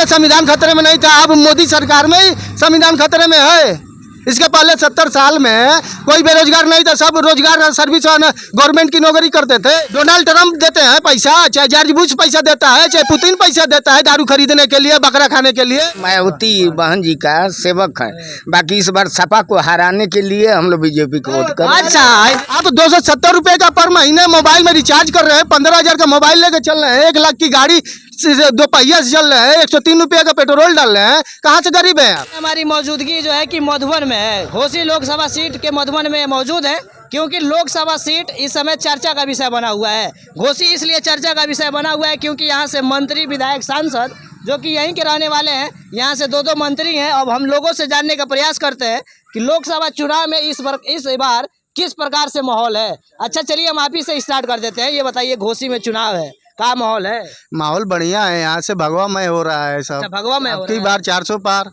संविधान खतरे में नहीं था, अब मोदी सरकार में ही संविधान खतरे में है। इसके पहले 70 साल में कोई बेरोजगार नहीं था, सब रोजगार सर्विस गवर्नमेंट की नौकरी करते थे। डोनाल्ड ट्रंप देते हैं पैसा, चाहे जॉर्ज बुश पैसा देता है, चाहे पुतिन पैसा देता है दारू खरीदने के लिए, बकरा खाने के लिए। मायावती बहन जी का सेवक है। बाकी इस बार सपा को हराने के लिए हम लोग बीजेपी को वोट कर। अच्छा, आप 270 रुपए का पर महीने मोबाइल में रिचार्ज कर रहे हैं, 15,000 का मोबाइल लेके चल रहे हैं, 1 लाख की गाड़ी 2 पहिया से चल रहे हैं, 103 रुपये का पेट्रोल डाल रहे हैं, कहाँ से गरीब है आप? हमारी मौजूदगी जो है कि मधुबन में है, घोसी लोकसभा सीट के मधुबन में मौजूद है, क्योंकि लोकसभा सीट इस समय चर्चा का विषय बना हुआ है। घोसी इसलिए चर्चा का विषय बना हुआ है क्योंकि यहाँ से मंत्री, विधायक, सांसद जो कि यहीं के रहने वाले हैं, यहाँ से 2 मंत्री हैं। अब हम लोगों से जानने का प्रयास करते हैं कि लोकसभा चुनाव में इस बार किस प्रकार से माहौल है। अच्छा, चलिए हम आप ही से स्टार्ट कर देते हैं। ये बताइए, घोसी में चुनाव है, क्या माहौल है? माहौल बढ़िया है, यहाँ से भगवामय हो रहा है सब। अच्छा, भगवामय हो रहा है। की बार 400 पार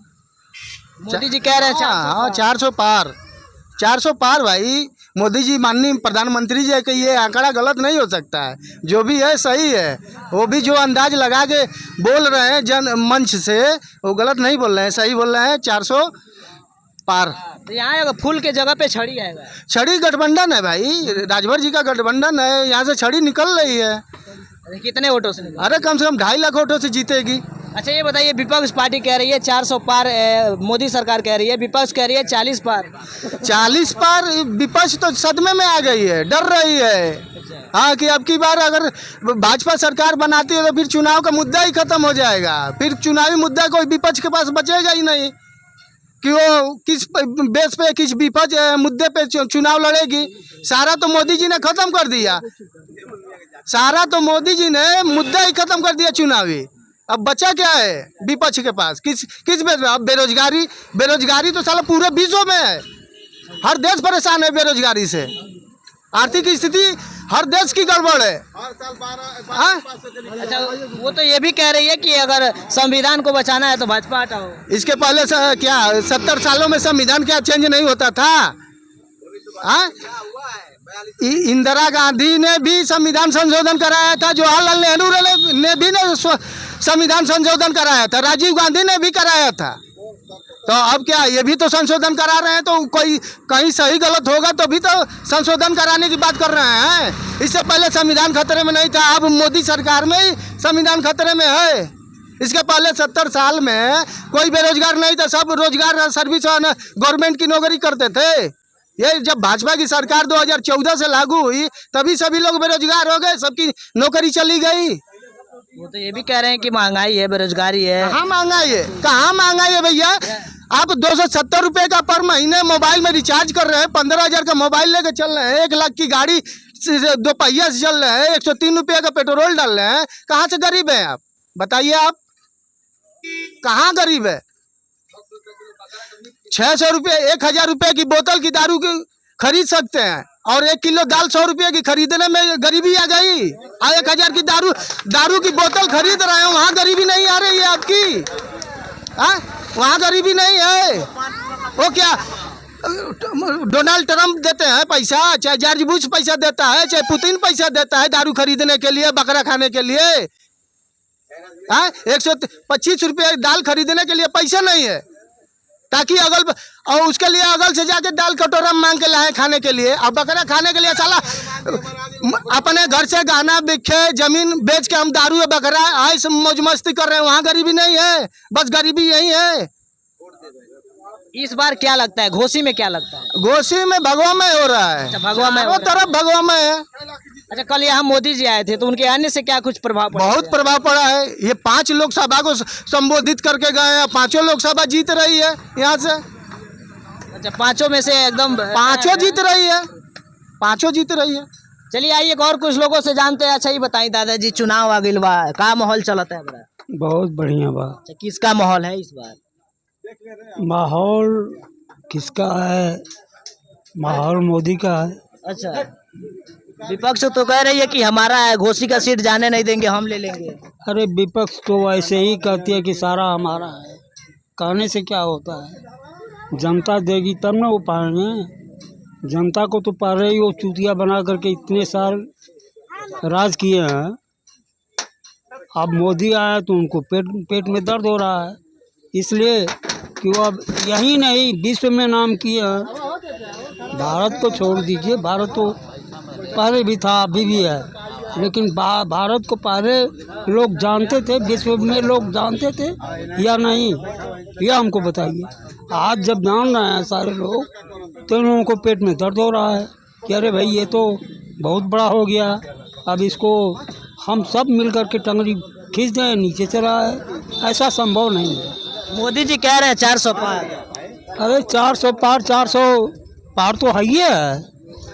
मोदी जी कह रहे हैं 400 हाँ, 400 पार, 400 पार भाई। मोदी जी माननीय प्रधानमंत्री जी कि ये आंकड़ा गलत नहीं हो सकता है, जो भी है सही है। वो भी जो अंदाज लगा के बोल रहे हैं जन मंच से, वो गलत नहीं बोल रहे हैं, सही बोल रहे हैं। 400 पार। तो यहाँ फूल के जगह पे छड़ी आएगा। छड़ी गठबंधन है भाई, राजभर जी का गठबंधन है, यहाँ से छड़ी निकल रही है। कितने वोटों से? अरे कम से कम 2.5 लाख वोटों से जीतेगी। अच्छा, ये बताइए, विपक्ष पार्टी कह रही है 400 पार, मोदी सरकार कह रही है, विपक्ष कह रही है 40 पार। 40 पार विपक्ष तो सदमे में आ गई है, डर रही है। हाँ, कि अब की बार अगर भाजपा सरकार बनाती है तो फिर चुनाव का मुद्दा ही खत्म हो जाएगा, फिर चुनावी मुद्दा कोई विपक्ष के पास बचेगा ही नहीं कि वो किस बेस पे, किस विपक्ष मुद्दे पे चुनाव लड़ेगी। सारा तो मोदी जी ने खत्म कर दिया, सारा तो मोदी जी ने मुद्दा ही खत्म कर दिया चुनावी। अब बचा क्या है विपक्ष के पास? किस बेस पे? अब बेरोजगारी तो साला पूरे विश्व में है, हर देश परेशान है बेरोजगारी से। आर्थिक स्थिति हर देश की गड़बड़ है। अच्छा, वो तो ये भी कह रही है कि अगर संविधान को बचाना है तो भाजपा हटाओ। इसके पहले क्या 70 सालों में संविधान क्या चेंज नहीं होता था? इंदिरा गांधी ने भी संविधान संशोधन कराया था, जवाहरलाल नेहरू ने भी संविधान संशोधन कराया था, राजीव गांधी ने भी कराया था। तो अब क्या ये भी तो संशोधन करा रहे हैं, तो कोई कहीं सही गलत होगा तो भी तो संशोधन कराने की बात कर रहे हैं। इससे पहले संविधान खतरे में नहीं था, अब मोदी सरकार में ही संविधान खतरे में है। इसके पहले 70 साल में कोई बेरोजगार नहीं था, सब रोजगार सर्विस गवर्नमेंट की नौकरी करते थे। ये जब भाजपा की सरकार 2014 से लागू हुई तभी सभी लोग बेरोजगार हो गए, सबकी नौकरी चली गई। वो तो ये भी कह रहे हैं कि महंगाई है, बेरोजगारी है। कहाँ महंगाई है, कहाँ महंगाई है भैया? आप 270 रुपये का पर महीने मोबाइल में रिचार्ज कर रहे हैं, 15,000 का मोबाइल लेके चल रहे हैं, 1 लाख की गाड़ी 2 पहिया से चल रहे हैं, 103 रुपये का पेट्रोल डाल रहे हैं, कहाँ से गरीब है आप? बताइए आप, कहाँ गरीब है? 600 रुपये, 1,000 रुपये की बोतल की दारू की खरीद सकते हैं, और 1 किलो दाल 100 रुपये की खरीदने में गरीबी आ गई। 1,000 की दारू की बोतल खरीद रहे हैं, वहाँ गरीबी नहीं आ रही है आपकी? वहाँ गरीबी नहीं है। वो क्या डोनाल्ड ट्रंप देते हैं पैसा, चाहे जॉर्ज बुश पैसा देता है, चाहे पुतिन पैसा देता है दारू खरीदने के लिए, बकरा खाने के लिए। 125 रुपये दाल खरीदने के लिए पैसा नहीं है, ताकि और उसके लिए अगल से जाके दाल कटोरा मांग के लाए खाने के लिए, और बकरा खाने के लिए साला अपने घर से गहना बिके, जमीन बेच के हम दारू है बकरा आए मौज मस्ती कर रहे हैं। वहाँ गरीबी नहीं है, बस गरीबी यही है। इस बार क्या लगता है, घोसी में क्या लगता है? घोसी में भगवामय हो रहा है। अच्छा, भगवामय वो तरफ भगवामय है। अच्छा, कल यहाँ मोदी जी आए थे तो उनके आने से क्या कुछ प्रभाव पड़ा? बहुत प्रभाव पड़ा है। ये 5 लोकसभा को संबोधित करके गए हैं, 5 लोकसभा जीत रही है यहाँ से। अच्छा, 5 में से एकदम 5 जीत रही है, 5 जीत रही है। चलिए आइए और कुछ लोगों से जानते हैं। अच्छा, ये बताइए दादाजी, चुनाव आ गइल बा, का माहौल चलता है बड़ा? बहुत बढ़िया बा। अच्छा, किसका माहौल है इस बार? माहौल किसका है? माहौल मोदी का है। अच्छा, विपक्ष तो कह रही है कि हमारा है, घोसी का सीट जाने नहीं देंगे, हम ले लेंगे। अरे विपक्ष तो ऐसे ही कहती है कि सारा हमारा है, कहने से क्या होता है? जनता देगी तब ना वो पाएंगे। जनता को तो पहले ही वो चूतिया बना करके इतने साल राज किए हैं, अब मोदी आए तो उनको पेट में दर्द हो रहा है, इसलिए कि वो अब यही नहीं विश्व में नाम किए हैं। भारत को छोड़ दीजिए, भारत तो पहले भी था अभी भी है, लेकिन भारत को पहले लोग जानते थे, विश्व में लोग जानते थे या नहीं, यह हमको बताइए। आज जब जान रहे हैं सारे लोग तो इन लोगों को पेट में दर्द हो रहा है कि अरे भाई ये तो बहुत बड़ा हो गया, अब इसको हम सब मिलकर के टंगड़ी खींच दें, नीचे चला है, ऐसा संभव नहीं है। मोदी जी कह रहे हैं 400 पार। अरे 400 पार, 400 पार तो है ही है,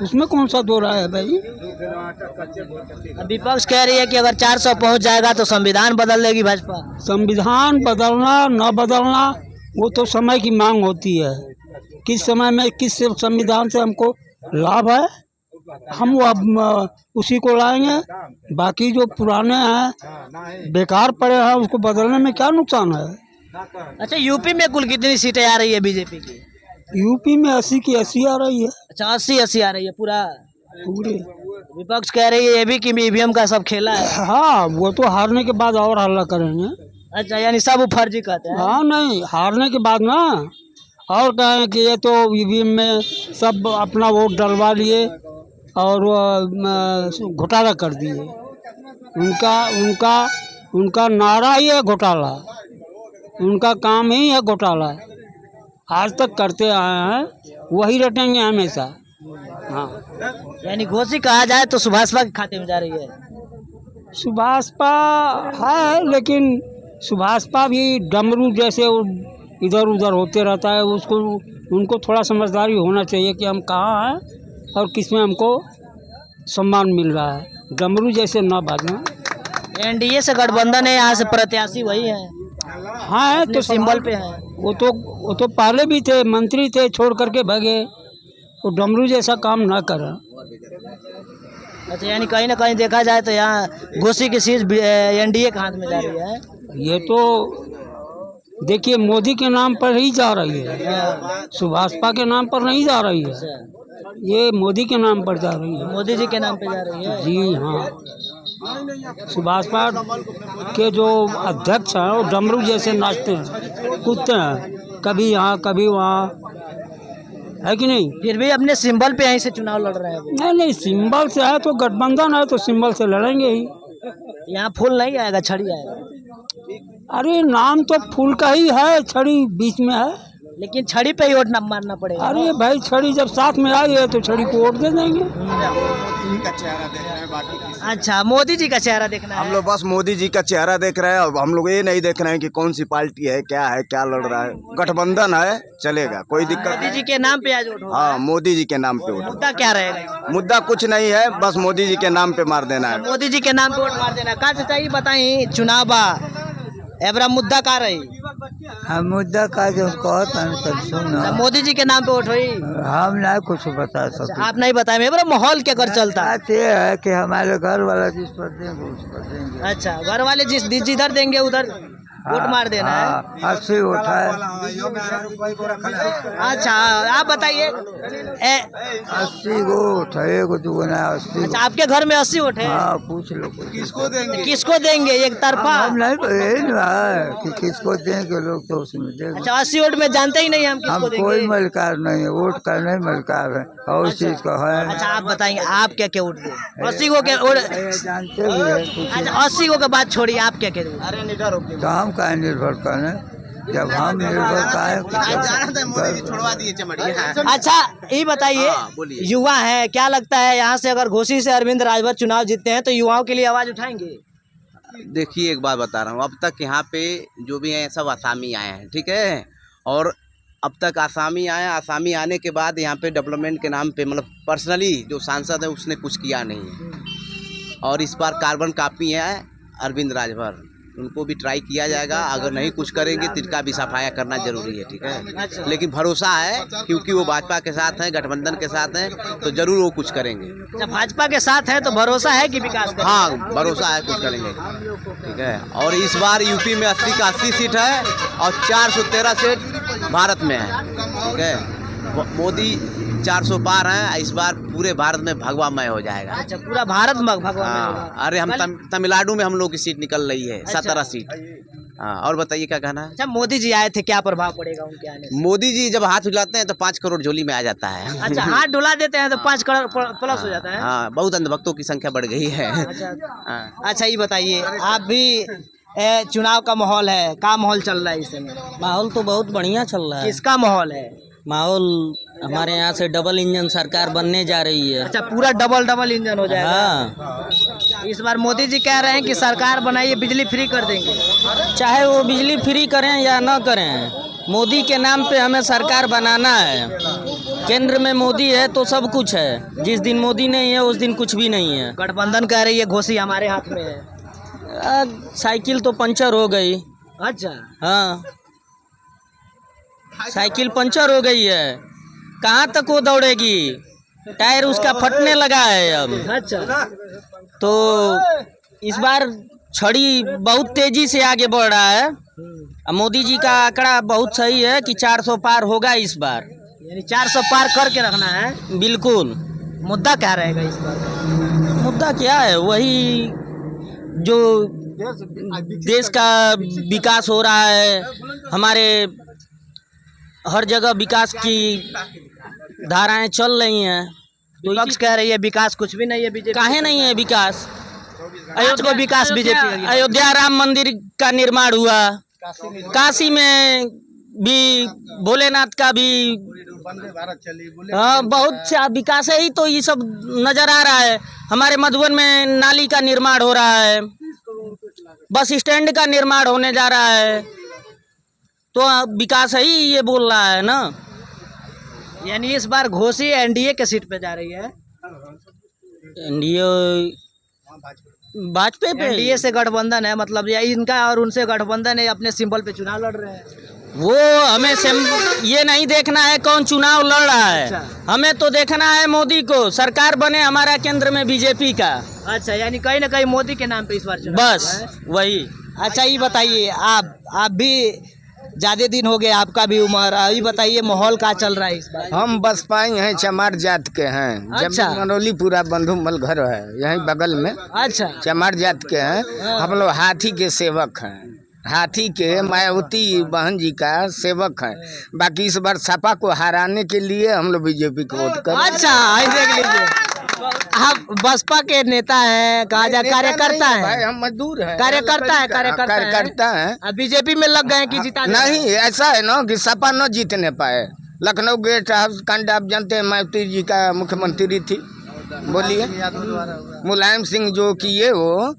उसमें कौन सा दो रहा है भाई। विपक्ष कह रही है कि अगर 400 पहुंच जाएगा तो संविधान बदल देगी भाजपा। संविधान बदलना न बदलना वो तो समय की मांग होती है, किस समय में किस संविधान से हमको लाभ है हम वो अब उसी को लाएंगे। बाकी जो पुराने हैं बेकार पड़े हैं उसको बदलने में क्या नुकसान है। अच्छा, यूपी में कुल कितनी सीटें आ रही है बीजेपी की? यूपी में 80 की 80 आ रही है। अच्छा, 80 आ रही है पूरा। पूरे विपक्ष कह रही है ये भी कि ईवीएम का सब खेला है। हाँ, वो तो हारने के बाद और हल्ला करेंगे। अच्छा, यानी सब वो फर्जी कहते हैं। हाँ नहीं, हारने के बाद ना और कहें कि ये तो ईवीएम में सब अपना वोट डलवा लिए और घोटाला कर दिए। उनका नारा ही है घोटाला, उनका काम ही है घोटाला, आज तक करते आए हैं, वही रटेंगे हमेशा। हाँ, यानी घोषी कहा जाए तो सुभाषपा के खाते में जा रही है। सुभाषपा है, लेकिन सुभाषपा भी डमरू जैसे इधर उधर होते रहता है, उसको उनको थोड़ा समझदारी होना चाहिए कि हम कहाँ हैं और किस में हमको सम्मान मिल रहा है। डमरू जैसे ना भागें। एनडीए से गठबंधन है, यहाँ से प्रत्याशी वही है। हाँ है तो सिंबल पे है। वो तो पहले भी थे, मंत्री थे, छोड़ करके भागे, वो डमरू जैसा काम ना करें। अच्छा, यानी कहीं ना कहीं देखा जाए तो यहाँ घोषी की सीट एनडीए के हाथ में जा रही है। ये तो देखिए मोदी के नाम पर ही जा रही है, सुभाषपा के नाम पर नहीं जा रही है, ये मोदी के नाम पर जा रही है। मोदी जी के नाम पे जा रही है। जी हाँ, सुभाषपा के जो अध्यक्ष हैं वो डमरू जैसे नाचते हैं, कूदते हैं, कभी यहाँ कभी वहाँ, है कि नहीं। फिर भी अपने सिंबल पे यहीं से चुनाव लड़ रहे हैं। नहीं, सिंबल से है तो गठबंधन है तो सिंबल से लड़ेंगे ही। यहाँ फूल नहीं आएगा, छड़ी आएगा। अरे नाम तो फूल का ही है, छड़ी बीच में है, लेकिन छड़ी पे ही वोट मारना पड़ेगा। अरे भाई छड़ी जब साथ में आई है तो छड़ी को वोट दे देंगे। अच्छा, मोदी जी का चेहरा देखना है। हम लोग बस मोदी जी का चेहरा देख रहे हैं। अब हम लोग ये नहीं देख रहे हैं कि कौन सी पार्टी है, क्या लड़ रहा है। गठबंधन है, चलेगा, कोई दिक्कत मोदी नहीं। जी के नाम पे आज वोट होगा। हाँ, मोदी जी के नाम पे वोट। मुद्दा क्या रहेगा? मुद्दा कुछ नहीं है, बस मोदी जी के नाम पे मार देना है। मोदी जी के नाम पे वोट मार देना। का चाचा ये बताई चुनाव बा एबरा मुद्दा का रही? मुद्दा का जो सुनो, मोदी जी के नाम पे वोट हुई। हम ना कुछ बता सकते। आप नहीं बताए, एबरा माहौल क्या कर चलता है? बात ये है कि हमारे घर वाला जिस पर देंगे उस पर देंगे। अच्छा, घर वाले जिधर देंगे उधर वोट मार देना है। 80 वोट है। अच्छा, आप बताइए। 80 वोट है, एगो दूगो ना 80। अच्छा, आपके घर में 80 वोट है। हाँ, पूछ लो किसको देंगे एक तरफा? हम नहीं यही ना है कि किसको देंगे, लोग तो उसमें देंगे। अच्छा, 80 वोट में जानते ही नहीं हम हम किसको कोई देंगे। मलकार नहीं है, वोट का नहीं मलकार है और उस चीज का है। अच्छा, आप बताएंगे आप क्या क्या वोट दें? 80 को के वोट। जानते भी है कुछ। अच्छा, 80 को के बात छोड़िए, आप क्या कह रहे हैं? तो हम का निर्भर करें, जब हम निर्भर करें। अच्छा, ये बताइए, युवा है, क्या लगता है यहाँ से अगर घोसी से अरविंद राजभर चुनाव जीतते हैं तो युवाओं के लिए आवाज उठाएंगे? देखिए, एक बात बता रहा हूँ, अब तक यहाँ पे जो भी हैं सब आसामी आए हैं, ठीक है। और अब तक आसामी आए, आसामी आने के बाद यहाँ पे डेवलपमेंट के नाम पे मतलब पर्सनली जो सांसद है उसने कुछ किया नहीं है। और इस बार कार्बन कापी है अरविंद राजभर, उनको भी ट्राई किया जाएगा। अगर नहीं कुछ करेंगे तो इनका भी सफाया करना जरूरी है, ठीक है। लेकिन भरोसा है क्योंकि वो भाजपा के साथ हैं, गठबंधन के साथ हैं, तो जरूर वो कुछ करेंगे। अच्छा, भाजपा के साथ है तो भरोसा है कि विकास करेंगे? हाँ, भरोसा है कुछ करेंगे, ठीक है। और इस बार यूपी में 80 का 80 सीट है और 413 सीट भारत में है, ठीक है। मोदी 400 पार हैं, इस बार पूरे भारत में भगवामय हो जाएगा। अच्छा, पूरा भारत भगवान में हाँ, होगा। अरे हम कल- तमिलनाडु में हम लोग की सीट निकल रही है, 17 सीट। हाँ, और बताइए क्या कहना है? अच्छा, मोदी जी आए थे, क्या प्रभाव पड़ेगा उनके आने से? मोदी जी जब हाथ हिलाते हैं तो 5 करोड़ झोली में आ जाता है। अच्छा, हाथ डुला देते हैं तो 5 करोड़ प्लस हो जाता है। हाँ, बहुत अंधभक्तों की संख्या बढ़ गई है। अच्छा हाँ। अच्छा, ये बताइए, आप भी चुनाव का माहौल है, क्या माहौल चल रहा है इस समय? माहौल तो बहुत बढ़िया चल रहा है। किसका माहौल है? माहौल हमारे यहाँ से डबल इंजन सरकार बनने जा रही है। अच्छा, पूरा डबल इंजन हो जाएगा। हाँ, इस बार मोदी जी कह रहे हैं कि सरकार बनाइए, बिजली फ्री कर देंगे। चाहे वो बिजली फ्री करें या न करें, मोदी के नाम पे हमें सरकार बनाना है। केंद्र में मोदी है तो सब कुछ है, जिस दिन मोदी नहीं है उस दिन कुछ भी नहीं है। गठबंधन कह रही है घोसी हमारे हाथ में है। साइकिल तो पंचर हो गई। अच्छा, हाँ, साइकिल पंचर हो गई है, कहाँ तक वो दौड़ेगी? टायर उसका फटने लगा है अब। अच्छा, तो इस बार छड़ी बहुत तेजी से आगे बढ़ रहा है। अब मोदी जी का आंकड़ा बहुत सही है कि 400 पार होगा इस बार। यानी 400 पार करके रखना है। बिल्कुल। मुद्दा क्या रहेगा इस बार? मुद्दा क्या है? वही जो देश का विकास हो रहा है, हमारे हर जगह विकास की धाराएं चल रही हैं। तो विपक्ष कह रही है विकास कुछ भी नहीं है, बीजेपी काहे नहीं है विकास? को विकास बीजेपी अयोध्या राम मंदिर का निर्माण हुआ, काशी में भी भोलेनाथ का भी, हाँ, बहुत सा विकास है ही तो ये सब नजर आ रहा है। हमारे मधुबन में नाली का निर्माण हो रहा है, बस स्टैंड का निर्माण होने जा रहा है, तो विकास ही ये बोल रहा है ना। यानी इस बार घोसी एनडीए के सीट पे जा रही है। एनडीए भाजपा पे, एनडीए से गठबंधन है, मतलब ये इनका और उनसे गठबंधन है, अपने सिंबल पे चुनाव लड़ रहे हैं। वो हमें ये नहीं देखना है कौन चुनाव लड़ रहा है। अच्छा। हमें तो देखना है मोदी को, सरकार बने हमारा केंद्र में बीजेपी का। अच्छा, यानी कहीं ना कहीं मोदी के नाम पे इस बार चुनाव बस हुआ है। वही। अच्छा, ये बताइए, आप भी ज्यादा दिन हो गए, आपका भी उम्र, अभी बताइए माहौल क्या चल रहा है इस बार? हम बसपाई हैं, चमार जात के हैं। अच्छा। जब मनोली पूरा बंधुमल घर है यहीं बगल में, अच्छा, चमार जात के हैं। हम लोग हाथी के सेवक हैं, हाथी के मायावती बहन जी का सेवक हैं। बाकी इस बार सपा को हराने के लिए हम लोग बीजेपी को वोट करें। अच्छा, आई देख लीजिए, आप बसपा के नेता हैं, कहा जाए कार्यकर्ता भाई, हैं, हम मजदूर हैं, कार्यकर्ता हैं। अब बीजेपी में लग गए कि जिता दें? नहीं, ऐसा है ना कि सपा न जीतने पाए। लखनऊ गेस्ट हाउस कांड आप जानते हैं, मायावती जी का मुख्यमंत्री थी, बोलिए। मुलायम सिंह जो किए वो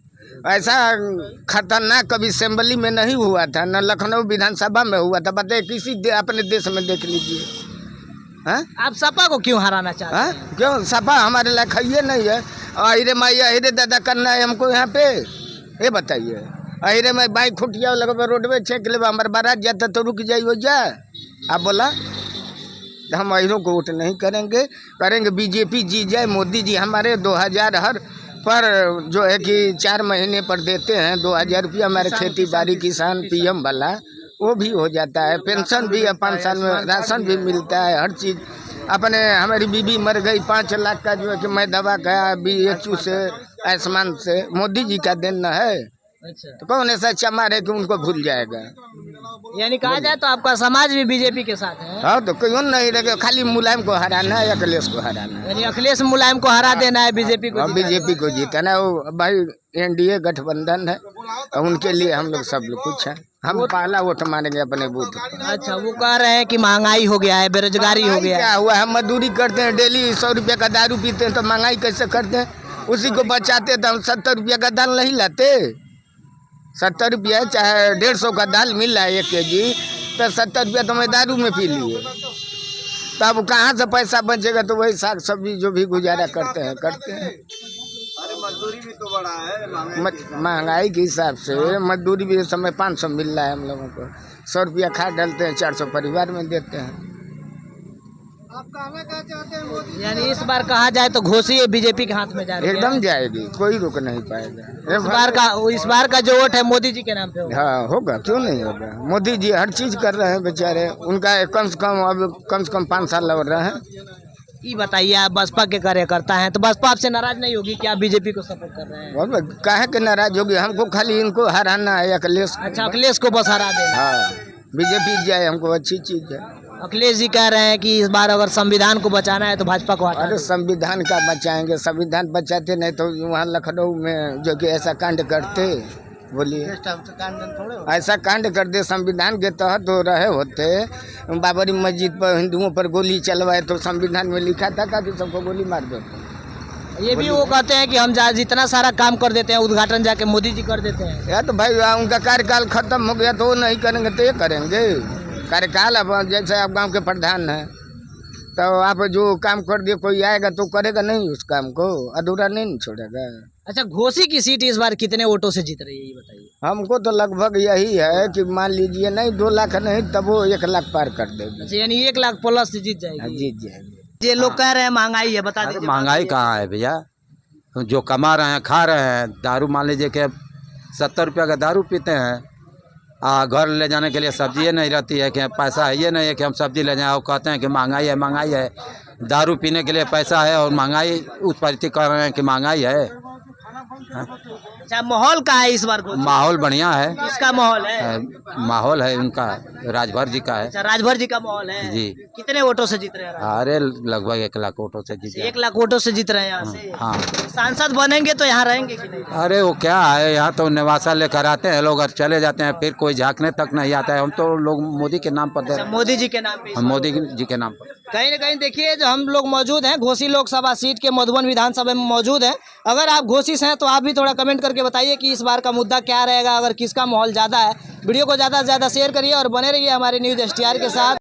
ऐसा खतरनाक कभी असेंबली में नहीं हुआ था, न लखनऊ विधानसभा में हुआ था। बताइए किसी अपने देश में देख लीजिए। हाँ, आप सपा को क्यों हराना चाहते हाँ? हैं? क्यों? सपा हमारे लायक है नहीं है। अरे माइया अरे दादा करना है हमको यहाँ पे, ये बताइए। अरे मैं बाइक खुटिया लगे रोडवे छेक ले, हमारे बारात जाता तो रुक जाइए हो जाए। आप बोला हम अहिरों को वोट नहीं करेंगे, करेंगे बीजेपी जी जाए। मोदी जी हमारे 2000 हर पर जो है कि 4 महीने पर देते हैं, 2000 रुपया हमारे खेती बाड़ी किसान पीएम वाला, वो भी हो जाता है। पेंशन भी है, 5 साल में राशन भी मिलता है, हर चीज़। अपने हमारी बीबी मर गई, 5 लाख का जो है कि मैं दवा खाया BHU से, आयुष्मान से, मोदी जी का देन न है। अच्छा, तो कौन ऐसा चमार है कि उनको भूल जाएगा? यानी कहा जाए तो आपका समाज भी बीजेपी के साथ है। हाँ, तो क्यों नहीं रहे? खाली मुलायम को हराना है, अखिलेश को हराना है। यानी अखिलेश मुलायम को हरा देना है, बीजेपी को जिताना है। बीजेपी को जीतना है। वो भाई एनडीए गठबंधन है और उनके लिए हम लोग सब लोग कुछ है। हम पहला वोट मारेंगे अपने बूथ पर। अच्छा, वो कह रहे हैं कि महंगाई हो गया है, बेरोजगारी हो गया क्या है। हुआ? हम मजदूरी करते हैं, डेली 100 रुपया का दारू पीते हैं, तो महंगाई कैसे करते हैं? उसी को बचाते तो हम 70 रुपया का दाल नहीं लाते। 70 रुपया चाहे 150 का दाल मिल रहा है 1 kg, तो 70 रुपया तो मैं दारू में पी लिए। तो अब कहाँ से पैसा बचेगा? तो वही साग सब्जी जो भी गुजारा करते हैं। मजदूरी भी तो बढ़ा है, महंगाई के हिसाब से मजदूरी भी इस समय 500 मिल रहा है हम लोगों को। 100 रुपया खाद डालते हैं, 400 परिवार में देते हैं। यानी इस बार कहा जाए तो घोसी बीजेपी के हाथ में जा रही है। एकदम जाएगी, कोई रोक नहीं पाएगा। इस बार का जो वोट है मोदी जी के नाम पे होगा। हाँ, होगा, क्यों नहीं होगा? मोदी जी हर चीज कर रहे हैं बेचारे। उनका कम से कम 5 साल लग रहे हैं। ये बताइए, आप बसपा के कार्यकर्ता हैं तो बसपा आपसे नाराज नहीं होगी कि आप बीजेपी को सपोर्ट कर रहे हैं? अब काहे के नाराज होगी, हमको खाली इनको हराना है अखिलेश। अच्छा, अखिलेश को बस हरा देना। हाँ, बीजेपी जाए हमको अच्छी चीज है। अखिलेश जी कह रहे हैं कि इस बार अगर संविधान को बचाना है तो भाजपा को हटा अरे संविधान का बचाएंगे, संविधान बचाते नहीं तो वहाँ लखनऊ में जो कि ऐसा कांड करते, बोलिए ऐसा कांड कर दे संविधान के तहत हो रहे होते, बाबरी मस्जिद पर हिंदुओं पर गोली चलवाए तो संविधान में लिखा था कि सबको गोली मार दो। ये भी वो कहते हैं कि हम जितना सारा काम कर देते हैं उद्घाटन जाके मोदी जी कर देते हैं। या तो भाई उनका कार्यकाल खत्म हो गया तो वो नहीं करेंगे तो ये करेंगे कार्यकाल। अब जैसे आप गांव के प्रधान हैं तो आप जो काम कर दिए, कोई आएगा तो करेगा नहीं, उस काम को अधूरा नहीं छोड़ेगा। अच्छा, घोसी की सीट इस बार कितने वोटों से जीत रही है ये बताइए? हमको तो लगभग यही है कि मान लीजिए नहीं 2 लाख नहीं तब वो 1 लाख पार कर देगी। अच्छा, यानी 1 लाख प्लस से जीत जाएगी। जीत जाएगी। ये लोग कह रहे हैं महंगाई है, बता अरे दीजिए। महंगाई कहाँ है भैया, जो कमा रहे हैं खा रहे हैं। दारू मान लीजिए कि 70 रुपया का दारू पीते हैं, घर ले जाने के लिए सब्जी नहीं रहती है कि पैसा है ये नहीं है कि हम सब्जी ले जाएं, और कहते हैं कि महंगाई है महंगाई है। दारू पीने के लिए पैसा है और महंगाई उत्पत्ति कर रहे हैं कि महंगाई है। अच्छा, माहौल का है इस बार को? माहौल बढ़िया है। किसका माहौल है? माहौल है उनका, राजभर जी का है। अच्छा, राजभर जी का माहौल है जी। कितने वोटों से जीत रहे हैं? अरे लगभग 1 लाख वोटों से जीत 1 लाख वोटों से जीत रहे हैं यहाँ से। हाँ। सांसद बनेंगे तो यहाँ रहेंगे कि नहीं? अरे वो क्या है, यहाँ तो निवासा लेकर आते हैं लोग और चले जाते हैं, फिर कोई झांकने तक नहीं आता है। हम तो लोग मोदी के नाम पर दे रहे हैं। मोदी जी के नाम पे? हम मोदी जी के नाम पर। कहीं न कहीं देखिए, जो हम लोग मौजूद हैं घोसी लोकसभा सीट के मधुबन विधानसभा में मौजूद हैं। अगर आप घोसी से हैं तो आप भी थोड़ा कमेंट करके बताइए कि इस बार का मुद्दा क्या रहेगा, अगर किसका माहौल ज़्यादा है। वीडियो को ज़्यादा से ज़्यादा शेयर करिए और बने रहिए हमारे न्यूज़ STR के साथ।